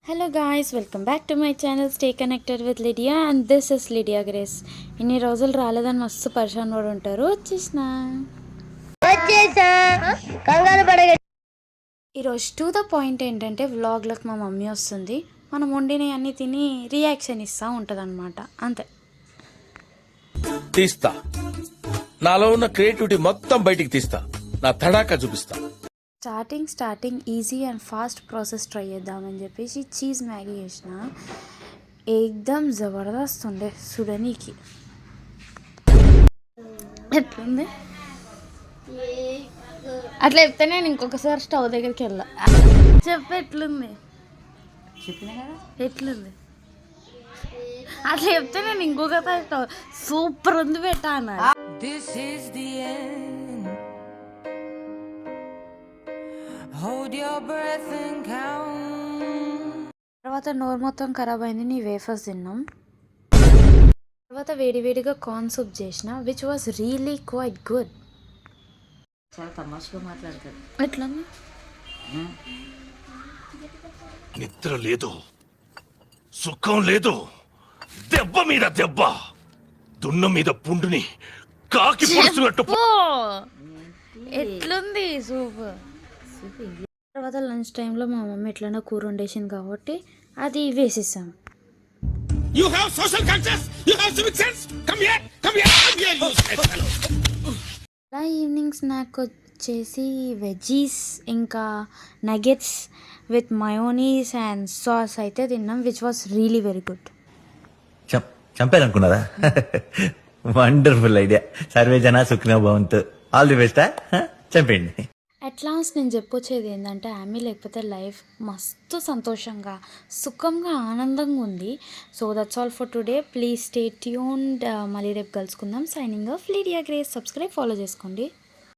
Hello guys, welcome back to my channel. Stay connected with Lydia and this is Lydia Grace. ఇన్ని రోజులు రాలేదని మస్తు పరిశాన్ పడి ఉంటారు. వచ్చేసా ఈరోజు టు ద పాయింట్ ఏంటంటే, వ్లాగ్లకు మా మమ్మీ వస్తుంది. మనం వండినవి అన్నీ తిని రియాక్షన్ ఇస్తూ ఉంటుంది అనమాట. అంతే. తీస్తా, నాలో ఉన్న క్రియేటివిటీ మొత్తం బయటికి తీస్తా, నా తడాకా చూపిస్తా. Starting easy and fast process try చేద్దామని చెప్పేసి చీజ్ మ్యాగీ చేసిన. ఏకదమ్ జబర్దస్త్ ఉండే సుడనీకి. ఎట్లుంది? అట్లా చెప్తే నేను ఇంకొకసారి స్టవ్ దగ్గరికి వెళ్ళా. చెప్పు ఎట్లుంది? చెప్పినా కదా ఎట్లుంది అట్లా చెప్తే నేను ఇంకొకసారి స్టవ్ సూపర్ ఉంది పెట్టా అన్న. తర్వాత నోరు మొత్తం ఖరాబ్ అయింది. నీ వేఫర్స్ తిన్నాం. తర్వాత వేడివేడిగా కార్న్ సూప్ చేసిన, which was really quite good. చాలా తమాషగా మాట్లాడతారు. ఎట్లుంది? నిద్ర లేదు, సుఖం లేదు, దెబ్బ మీద దెబ్బ, దున్న మీద పుండుని కాకి పొడుస్తున్నట్టు. ఎట్లుంది సూప్? తర్వాత లంచ్ టైంలో మా మమ్మీ ఎట్లైనా కూర వండేసింది కాబట్టి అది వేసేసాం. You have social conscience, you have civic sense. Come here, come here, come here, you fellow. అలా ఈవినింగ్ స్నాక్ వచ్చేసి వెజీస్ ఇంకా nuggets with mayonnaise and sauce అయితే తిన్నాం, which was really very good. చంపారనుకున్నారా? Wonderful idea. సర్వే జన సుఖినో భవంతు. All the best. చంపేయండి. అట్ లాస్ట్ నేను చెప్పొచ్చేది ఏంటంటే, ఆమె లేకపోతే లైఫ్ మస్తు సంతోషంగా, సుఖంగా, ఆనందంగా ఉంది. So that's all for today. Please stay tuned. మళ్ళీ రేపు కలుసుకుందాం. Signing off Lydia Grace. Subscribe, follow చేసుకోండి.